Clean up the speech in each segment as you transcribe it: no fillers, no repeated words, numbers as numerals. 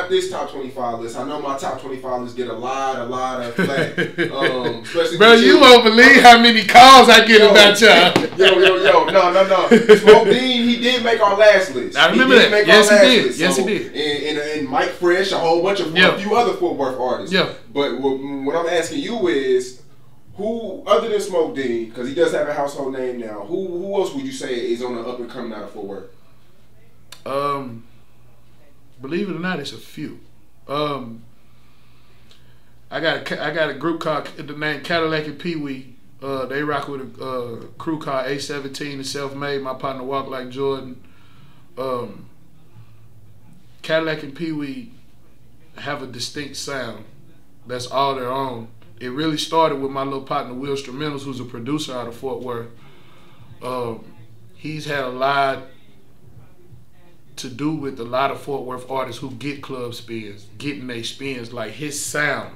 not this top 25 list. I know my top 25 lists get a lot of flack. Especially bro, you won't believe how many calls I get about y'all. Yo, no. Smoke Dean, he did make our last list. I remember that. Yes, he did. Yes, he did. And Mike Fresh, a whole bunch of a few other Fort Worth artists. Yeah. But what I'm asking you is, who other than Smoke Dean, because he does have a household name now, who else would you say is on the up and coming out of Fort Worth? Believe it or not, it's a few. I got a group called the name Cadillac and Pee Wee. They rock with a crew called A17 and Self Made. My partner Walk Like Jordan. Cadillac and Pee Wee have a distinct sound that's all their own. It really started with my little partner Will Instrumentals, who's a producer out of Fort Worth. He's had a lot to do with a lot of Fort Worth artists who get club spins, getting their spins. Like his sound,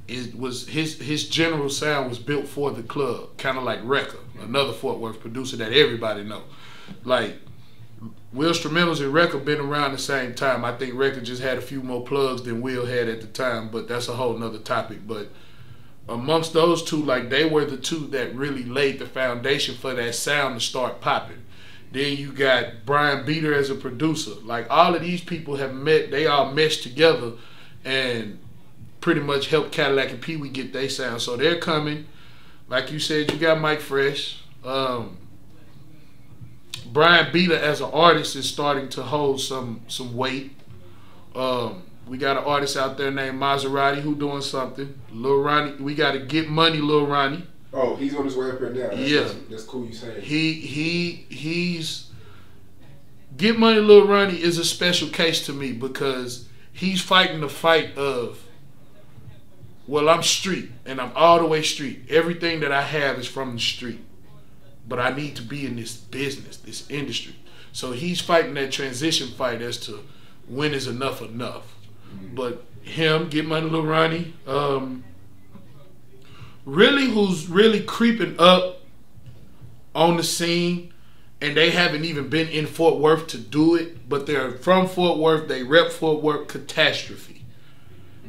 his general sound was built for the club, kind of like Rekka, another Fort Worth producer that everybody know. Like Will Instrumentals and Rekka been around the same time. I think Rekka just had a few more plugs than Will had at the time, but that's a whole nother topic. But amongst those two, like they were the two that really laid the foundation for that sound to start popping. Then you got Brian Beater as a producer. Like all of these people have met, they all meshed together and pretty much helped Cadillac and Pee Wee get their sound. So they're coming. Like you said, you got Mike Fresh. Brian Beater as an artist is starting to hold some weight. We got an artist out there named Maserati who doing something. Lil Ronnie, we got to Get Money, Lil Ronnie. Oh, he's on his way up here now. That's cool you saying. He's Get Money, Lil Ronnie is a special case to me because he's fighting the fight of, well, I'm street and I'm all the way street. Everything that I have is from the street. But I need to be in this business, this industry. So he's fighting that transition fight as to when is enough enough. But him, Get Money, Lil Ronnie, really who's really creeping up on the scene, and they haven't even been in Fort Worth to do it, but they're from Fort Worth, they rep Fort Worth, Catastrophe.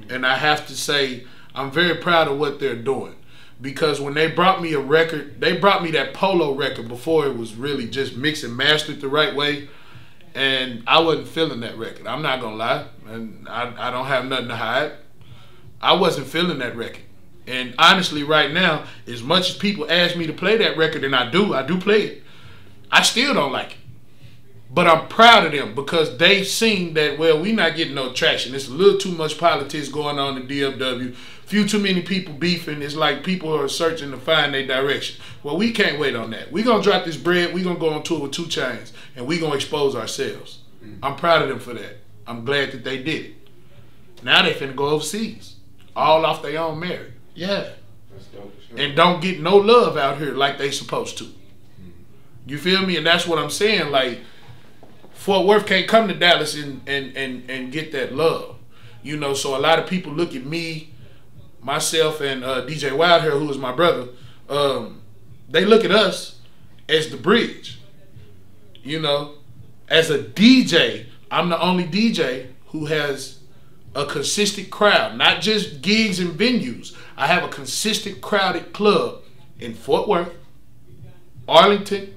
And I have to say, I'm very proud of what they're doing. Because when they brought me a record, they brought me that Polo record before it was really just mixed and mastered the right way. And I wasn't feeling that record. I'm not going to lie. And I don't have nothing to hide. I wasn't feeling that record. And honestly, right now, as much as people ask me to play that record, and I do play it, I still don't like it. But I'm proud of them because they've seen that, well, we're not getting no traction. It's a little too much politics going on in DFW. Few too many people beefing. It's like people are searching to find their direction. Well, we can't wait on that. We're going to drop this bread. We're going to go on tour with 2 Chainz, and we're going to expose ourselves. I'm proud of them for that. I'm glad that they did it. Now they finna go overseas. All off their own merit. Yeah. That's dope. Sure. And don't get no love out here like they supposed to. You feel me? And that's what I'm saying. Like, Fort Worth can't come to Dallas and get that love. You know, so a lot of people look at me, myself, and DJ Wildhair, who is my brother. They look at us as the bridge. You know, as a DJ, I'm the only DJ who has a consistent crowd, not just gigs and venues. I have a consistent crowded club in Fort Worth, Arlington,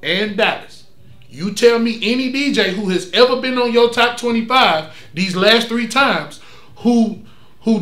and Dallas. You tell me any DJ who has ever been on your top 25 these last 3 times who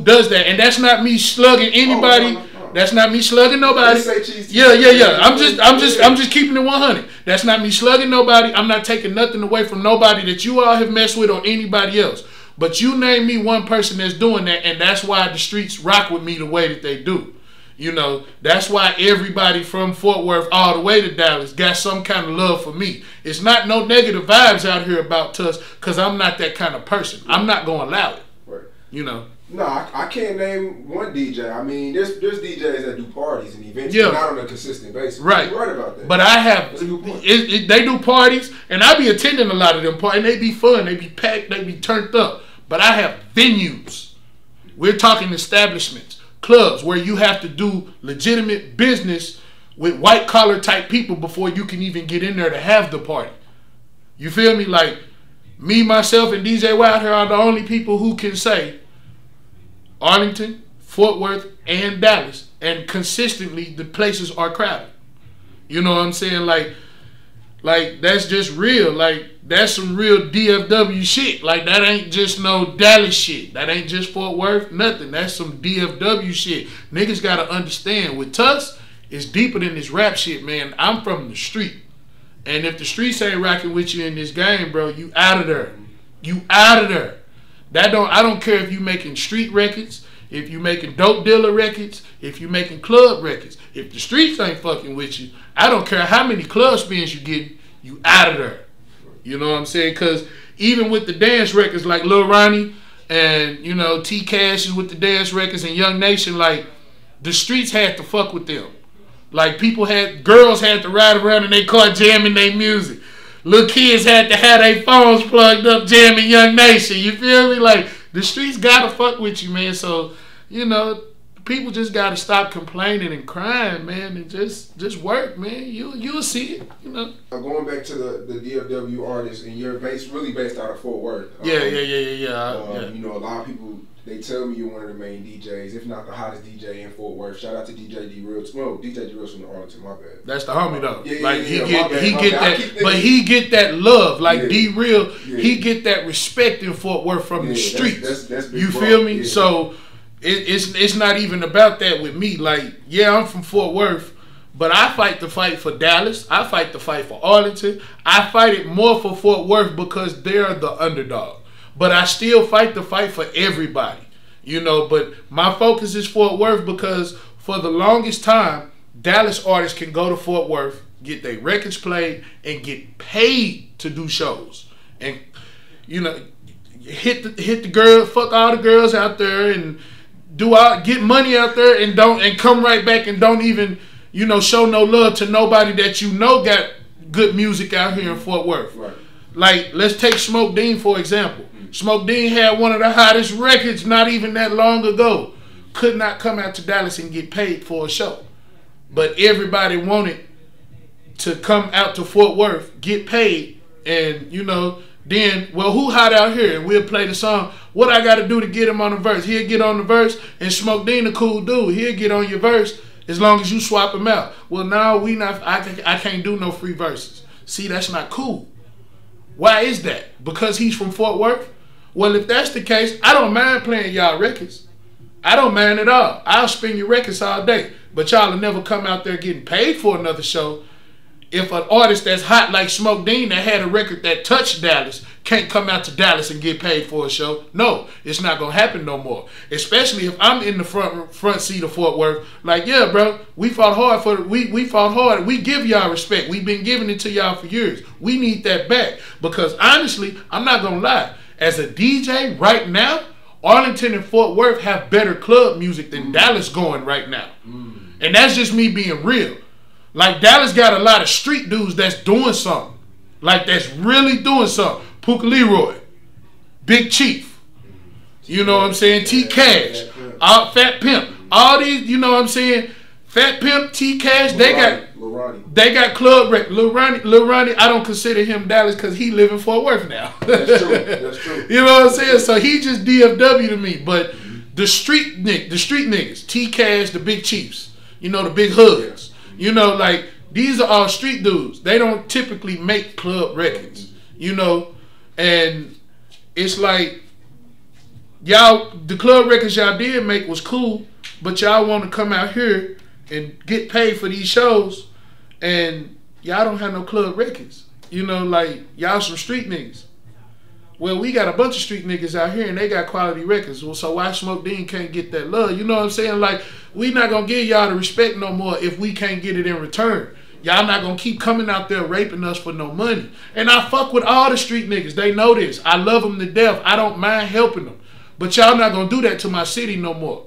does that, and that's not me slugging anybody. That's not me slugging nobody. Yeah. I'm just keeping it 100. That's not me slugging nobody. I'm not taking nothing away from nobody that you all have messed with or anybody else. But you name me one person that's doing that, and that's why the streets rock with me the way that they do. You know, that's why everybody from Fort Worth all the way to Dallas got some kind of love for me. It's not no negative vibes out here about Tuss, because I'm not that kind of person. I'm not going to allow it. Right. You know. No, I can't name one DJ. I mean, there's DJs that do parties and events, but not on a consistent basis. Right. You're right about that. But I have, they do parties, and I be attending a lot of them parties, and they be fun, they be packed, they be turned up. But I have venues. We're talking establishments, clubs, where you have to do legitimate business with white-collar type people before you can even get in there to have the party. You feel me? Like, Me, myself, and DJ Wild here are the only people who can say Arlington, Fort Worth, and Dallas, and consistently the places are crowded. You know what I'm saying? Like that's just real. Like that's some real DFW shit. Like that ain't just no Dallas shit. That ain't just Fort Worth, nothing. That's some DFW shit. Niggas gotta understand with Tuss, it's deeper than this rap shit, man. I'm from the street. And if the streets ain't rocking with you in this game, bro, you out of there. You out of there. I don't care if you making street records, if you making dope dealer records, if you making club records. If the streets ain't fucking with you, I don't care how many club spins you get, you out of there. You know what I'm saying? Because even with the dance records like Lil Ronnie and, you know, T Cash is with the dance records and Young Nation, like, the streets had to fuck with them. Like, girls had to ride around in their car jamming their music. Little kids had to have their phones plugged up jamming Young Nation. You feel me? Like, the streets gotta fuck with you, man. So, you know, people just gotta stop complaining and crying, man, and just work, man. You'll see it, you know. Going back to the DFW artists, and you're really based out of Fort Worth. Yeah. You know, a lot of people, they tell me you're one of the main DJs, if not the hottest DJ in Fort Worth. Shout out to DJ D-Real. No, DJ D-Real's from Arlington, my bad. That's the homie though. He he get that love. Like D-Real, he get that respect in Fort Worth from the streets. That's big you bro. feel me? So it's not even about that with me. Like, yeah, I'm from Fort Worth, but I fight the fight for Dallas. I fight the fight for Arlington. I fight it more for Fort Worth because they're the underdog. But I still fight the fight for everybody, you know. But my focus is Fort Worth because for the longest time, Dallas artists can go to Fort Worth, get their records played, and get paid to do shows. And, you know, hit the girl, fuck all the girls out there, and get money out there, and come right back and don't even, you know, show no love to nobody that you know got good music out here in Fort Worth. Right. Like, let's take Smoke Dean for example. Smoke Dean had one of the hottest records not even that long ago. Could not come out to Dallas and get paid for a show. But everybody wanted to come out to Fort Worth, get paid, and, you know, then, well, who hot out here? And we'll play the song. What I got to do to get him on the verse? He'll get on the verse, and Smoke Dean a cool dude. He'll get on your verse as long as you swap him out. Well, now I can't do no free verses. See, that's not cool. Why is that? Because he's from Fort Worth? Well, if that's the case, I don't mind playing y'all records. I don't mind at all. I'll spin your records all day. But y'all will never come out there getting paid for another show. If an artist that's hot like Smoke Dean that had a record that touched Dallas can't come out to Dallas and get paid for a show, no, it's not going to happen no more. Especially if I'm in the front seat of Fort Worth. Like, yeah, bro, we fought hard we fought hard. We give y'all respect. We've been giving it to y'all for years. We need that back. Because honestly, I'm not going to lie. As a DJ right now, Arlington and Fort Worth have better club music than Dallas going right now. And that's just me being real. Like, Dallas got a lot of street dudes that's doing something. Like, that's really doing something. Puka Leroy, Big Chief, you know what I'm saying? T Cash, Fat Pimp. All these, you know what I'm saying? Fat Pimp, T Cash, they got club records. Lil Ronnie, I don't consider him Dallas because he live in Fort Worth now. That's true. You know what I'm saying? So he just DFW to me. But the street niggas, T Cash, the Big Chiefs, you know, the Big Hoods, you know, like, these are all street dudes. They don't typically make club records, you know, and it's like, y'all, the club records y'all did make was cool, but y'all want to come out here and get paid for these shows, and y'all don't have no club records. You know, like, y'all some street niggas. Well, we got a bunch of street niggas out here, and they got quality records. Well, so why Smoke Dean can't get that love? You know what I'm saying? Like, we not going to give y'all the respect no more if we can't get it in return. Y'all not going to keep coming out there raping us for no money. And I fuck with all the street niggas. They know this. I love them to death. I don't mind helping them. But y'all not going to do that to my city no more.